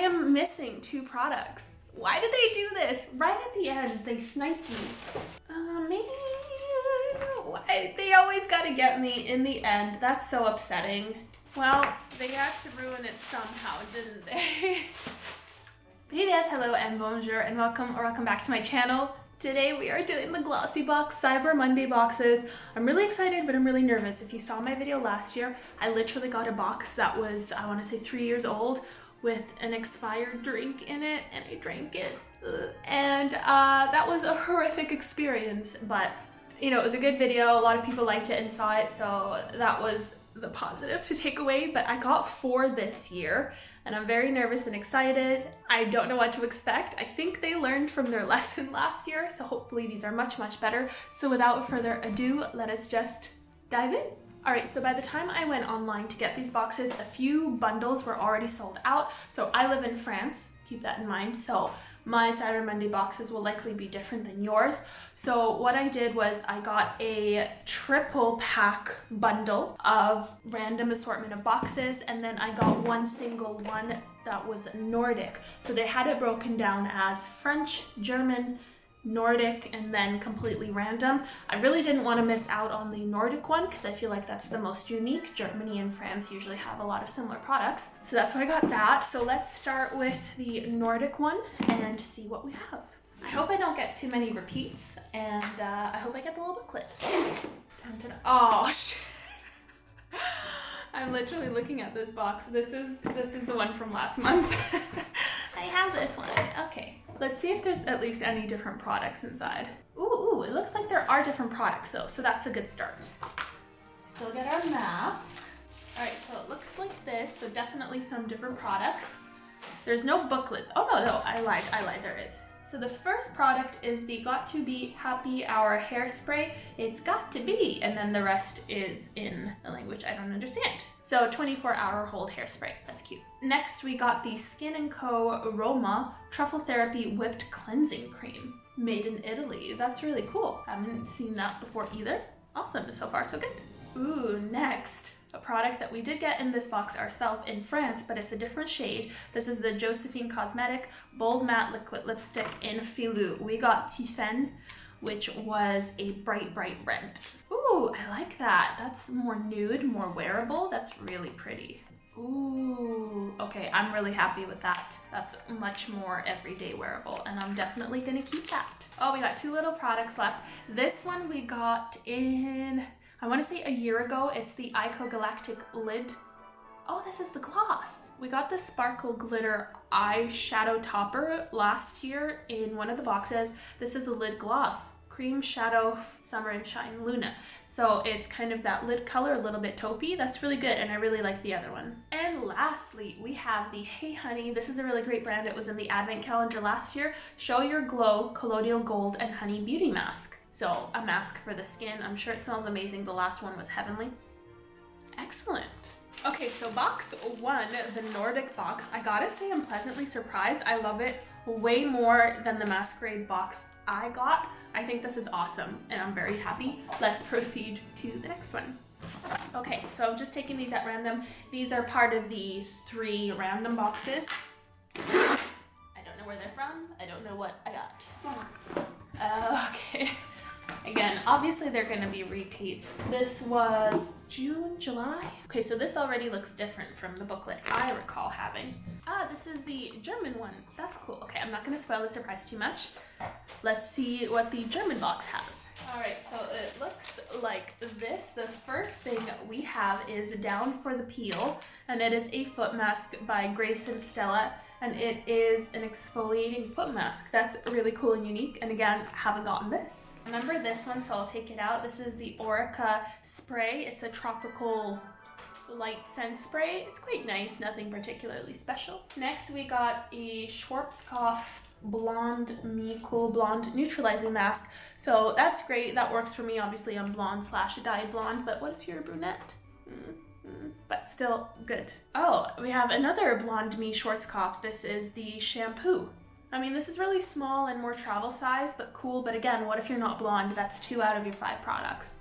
am missing 2 products. Why did they do this? Right at the end, they sniped me. Maybe, why? They always gotta get me in the end. That's so upsetting. Well, they had to ruin it somehow, didn't they? Привет, hello, and bonjour, and welcome back to my channel. Today we are doing the Glossybox Cyber Monday boxes. I'm really excited, but I'm really nervous. If you saw my video last year, I literally got a box that was, I want to say 3 years old with an expired drink in it, and I drank it. And that was a horrific experience, but you know, it was a good video. A lot of people liked it and saw it, so that was the positive to take away. But I got 4 this year, and I'm very nervous and excited. I don't know what to expect. I think they learned from their lesson last year, so hopefully these are much, much better. So without further ado, let us just dive in. All right, so by the time I went online to get these boxes, a few bundles were already sold out. So I live in France, keep that in mind. So my Cyber Monday boxes will likely be different than yours. So what I did was I got a triple pack bundle of random assortment of boxes, and then I got one single one that was Nordic. So they had it broken down as French, German, Nordic, and then completely random. I really didn't want to miss out on the Nordic one because I feel like that's the most unique. Germany and France usually have a lot of similar products, so that's why I got that. So let's start with the Nordic one and see what we have. I hope I don't get too many repeats, and I hope I get the little booklet. Oh shit. I'm literally looking at this box. This is the one from last month. I have this one. Okay. Let's see if there's at least any different products inside. Ooh, it looks like there are different products though, so that's a good start. Still get our mask. All right, so it looks like this, so definitely some different products. There's no booklet. Oh no, I lied, there is. So the first product is the Got to Be Happy Hour hairspray. It's got to be, and then the rest is in a language I don't understand. So 24-hour hold hairspray, that's cute. Next we got the Skin & Co. Roma Truffle Therapy Whipped Cleansing Cream, made in Italy. That's really cool. Haven't seen that before either. Awesome, so far so good. Ooh, next. A product that we did get in this box ourselves in France, but it's a different shade. This is the Josephine Cosmetic Bold Matte Liquid Lipstick in Filou. We got Tiffen, which was a bright red. Ooh, I like that. That's more nude, more wearable. That's really pretty. Ooh, okay, I'm really happy with that. That's much more everyday wearable, and I'm definitely gonna keep that. Oh, we got 2 little products left. This one we got in, I want to say a year ago. It's the Ico Galactic Lid. Oh, this is the gloss. We got the Sparkle Glitter Eyeshadow Topper last year in one of the boxes. This is the lid gloss. Cream Shadow Summer and Shine Luna. So it's kind of that lid color, a little bit taupey. That's really good, and I really like the other one. And lastly, we have the Hey Honey. This is a really great brand. It was in the advent calendar last year. Show Your Glow Colloidal Gold and Honey Beauty Mask. So a mask for the skin. I'm sure it smells amazing. The last one was heavenly. Excellent. Okay, so box 1, the Nordic box. I gotta say I'm pleasantly surprised. I love it way more than the Masquerade box I got. I think this is awesome, and I'm very happy. Let's proceed to the next one. Okay, so I'm just taking these at random. These are part of the 3 random boxes. I don't know where they're from. I don't know what I got. Okay. Again, obviously they're going to be repeats. This was June, July. Okay, so this already looks different from the booklet I recall having. Ah, this is the German one. That's cool. Okay, I'm not going to spoil the surprise too much. Let's see what the German box has. All right, so it looks like this. The first thing we have is Down for the Peel, and it is a foot mask by Grace and Stella. And it is an exfoliating foot mask. That's really cool and unique. And again, haven't gotten this. Remember this one, so I'll take it out. This is the Orica spray. It's a tropical light scent spray. It's quite nice, nothing particularly special. Next, we got a Schwarzkopf Blonde Me Cool Blonde Neutralizing Mask. So that's great. That works for me. Obviously, I'm blonde / dyed blonde, but what if you're a brunette? But still good. Oh, we have another Blonde Me Schwarzkopf. This is the shampoo. I mean, this is really small and more travel size, but cool. But again, what if you're not blonde? That's 2 out of your 5 products.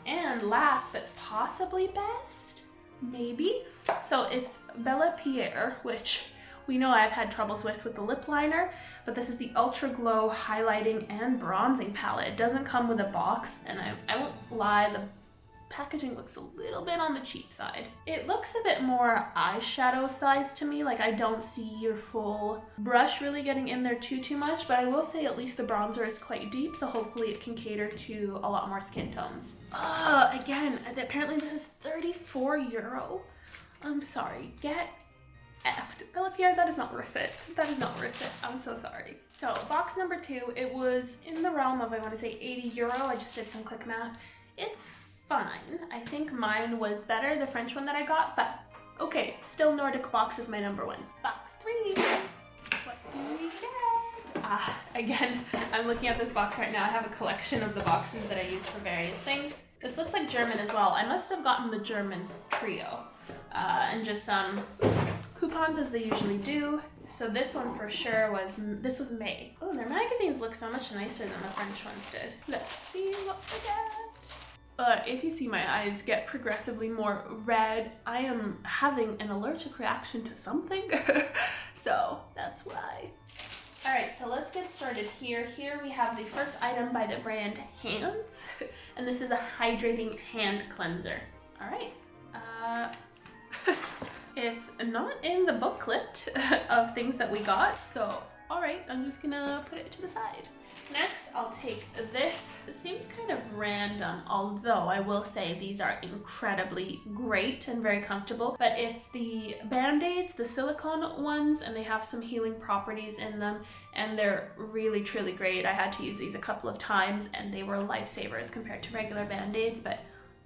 And last, but possibly best, maybe. So it's Bella Pierre, which we know I've had troubles with the lip liner, but this is the Ultra Glow Highlighting and Bronzing Palette. It doesn't come with a box, and I won't lie, the packaging looks a little bit on the cheap side. It looks a bit more eyeshadow size to me, like I don't see your full brush really getting in there too much, but I will say at least the bronzer is quite deep, so hopefully it can cater to a lot more skin tones. Again, apparently this is €34. I'm sorry, get effed. Olivia, that is not worth it. That is not worth it. I'm so sorry. So box number 2, it was in the realm of, I want to say €80. I just did some quick math. It's fine. I think mine was better, the French one that I got, but okay, still Nordic box is my number 1. Box 3. What do we get? Again, I'm looking at this box right now. I have a collection of the boxes that I use for various things. This looks like German as well. I must have gotten the German trio and just some coupons as they usually do. So this one for sure this was May. Oh, their magazines look so much nicer than the French ones did. Let's see what we get. If you see my eyes get progressively more red, I am having an allergic reaction to something, so that's why. All right, so let's get started here. Here we have the first item by the brand Hands, and this is a hydrating hand cleanser. All right, it's not in the booklet of things that we got, so all right, I'm just gonna put it to the side. Next, I'll take this. It seems kind of random, although I will say these are incredibly great and very comfortable. But it's the Band-Aids, the silicone ones, and they have some healing properties in them, and they're really, truly great. I had to use these a couple of times, and they were lifesavers compared to regular Band-Aids, but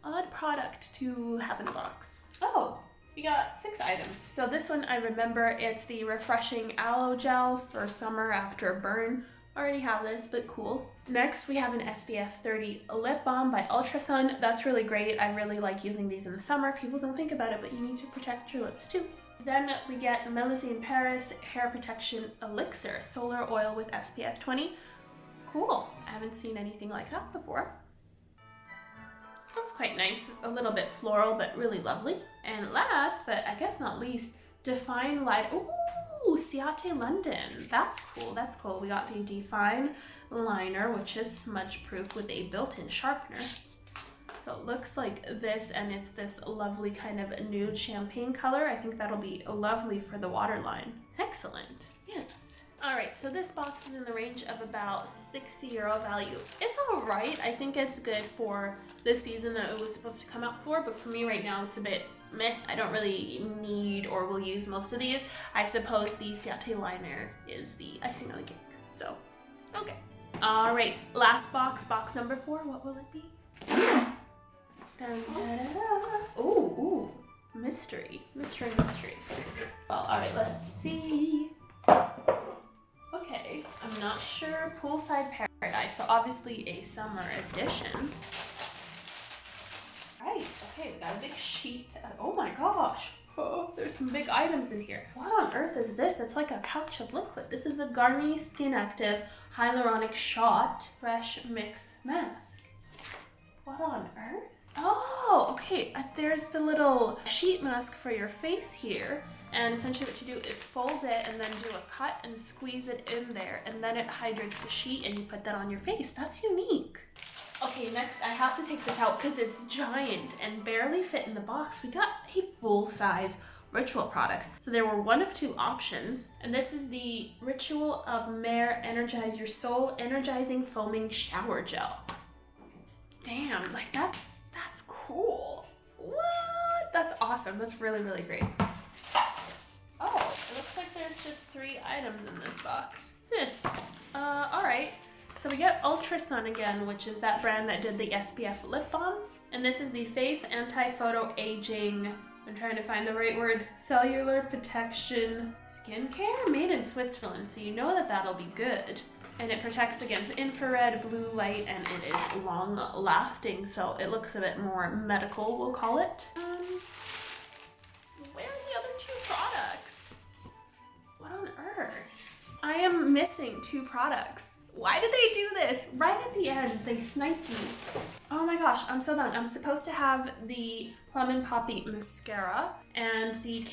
odd product to have in a box. Oh, we got 6 items. So this one, I remember, it's the Refreshing Aloe Gel for summer after a burn. Already have this, but cool. Next, we have an SPF 30 lip balm by Ultrasun. That's really great. I really like using these in the summer. People don't think about it, but you need to protect your lips too. Then we get Melusine Paris Hair Protection Elixir Solar Oil with SPF 20. Cool. I haven't seen anything like that before. Smells quite nice. A little bit floral, but really lovely. And last, but I guess not least, Define Light. Ooh, Ciate London. That's cool. That's cool. We got the Define liner, which is smudge proof with a built-in sharpener. So it looks like this, and it's this lovely kind of nude champagne color. I think that'll be lovely for the waterline. Excellent. Yes. All right, so this box is in the range of about €60 value. It's all right. I think it's good for the season that it was supposed to come out for, but for me right now, it's a bit meh. I don't really need or will use most of these. I suppose the Ciate liner is the icing on the cake. So, okay. All right, last box, box number 4. What will it be? Dun, da, da, da. Ooh, mystery. Well, all right, let's see. Okay, I'm not sure. Poolside Paradise, so obviously a summer edition. Right, okay, we got a big sheet. Oh my gosh. Oh, there's some big items in here. What on earth is this? It's like a pouch of liquid. This is the Garnier Skin Active Hyaluronic Shot Fresh Mix Mask. What on earth? Oh, okay. There's the little sheet mask for your face here. And essentially what you do is fold it and then do a cut and squeeze it in there. And then it hydrates the sheet and you put that on your face. That's unique. Okay, next I have to take this out because it's giant and barely fit in the box. We got a full-size Ritual products. So there were one of 2 options. And this is the Ritual of Mare Energize Your Soul Energizing Foaming Shower Gel. Damn, like that's cool. What? That's awesome. That's really, really great. Oh, it looks like there's just 3 items in this box. Alright. So we get Ultrasun again, which is that brand that did the SPF lip balm. And this is the Face Anti-Photo Aging, I'm trying to find the right word, Cellular Protection Skincare, made in Switzerland. So you know that that'll be good. And it protects against infrared, blue light, and it is long lasting. So it looks a bit more medical, we'll call it. Where are the other 2 products? What on earth? I am missing 2 products. Why did they do this? Right at the end, they sniped me. Oh my gosh, I'm so done. I'm supposed to have the Plum and Poppy mascara and the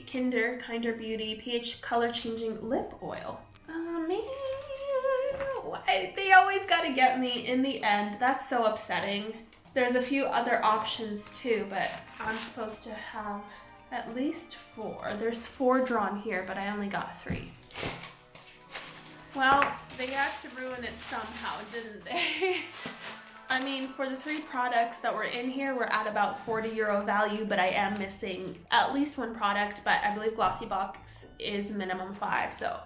Kinder Beauty pH color changing lip oil. Maybe they always gotta get me in the end. That's so upsetting. There's a few other options too, but I'm supposed to have at least 4. There's 4 drawn here, but I only got 3. Well, they had to ruin it somehow, didn't they? I mean, for the 3 products that were in here, we're at about €40 value, but I am missing at least 1 product, but I believe Glossybox is minimum 5, so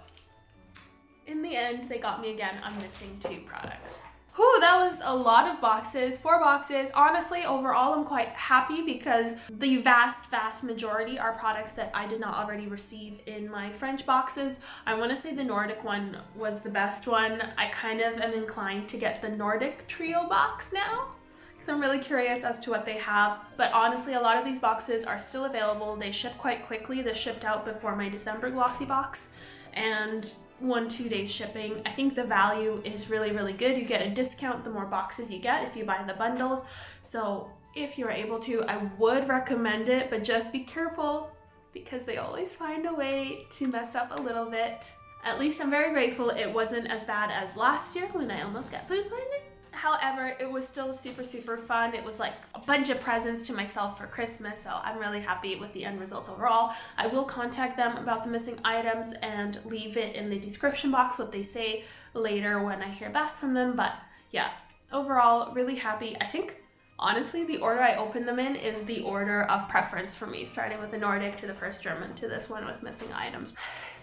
in the end, they got me again. I'm missing 2 products. Whew, that was a lot of boxes, 4 boxes. Honestly, overall, I'm quite happy because the vast majority are products that I did not already receive in my French boxes. I want to say the Nordic one was the best one. I kind of am inclined to get the Nordic trio box now because I'm really curious as to what they have. But honestly, a lot of these boxes are still available. They ship quite quickly. This shipped out before my December glossy box, and 1-2 days shipping. I think the value is really good. You get a discount the more boxes you get if you buy the bundles. So if you're able to, I would recommend it, but just be careful because they always find a way to mess up a little bit. At least I'm very grateful it wasn't as bad as last year when I almost got food poisoning. However, it was still super fun. It was like a bunch of presents to myself for Christmas, so I'm really happy with the end results overall. I will contact them about the missing items and leave it in the description box what they say later when I hear back from them. But yeah, overall, really happy. I think, honestly, the order I opened them in is the order of preference for me, starting with the Nordic to the first German to this one with missing items.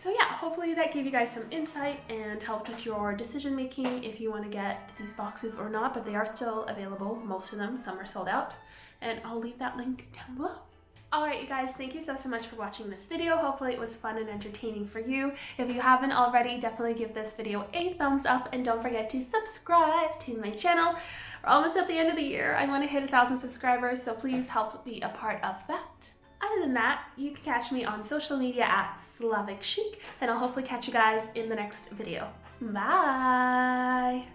So yeah, hopefully that gave you guys some insight and helped with your decision making if you want to get these boxes or not, but they are still available, most of them, some are sold out, and I'll leave that link down below. Alright you guys, thank you so much for watching this video. Hopefully it was fun and entertaining for you. If you haven't already, definitely give this video a thumbs up and don't forget to subscribe to my channel. We're almost at the end of the year. I want to hit 1,000 subscribers, so please help be a part of that. Other than that, you can catch me on social media at Slavic Chic, and I'll hopefully catch you guys in the next video. Bye!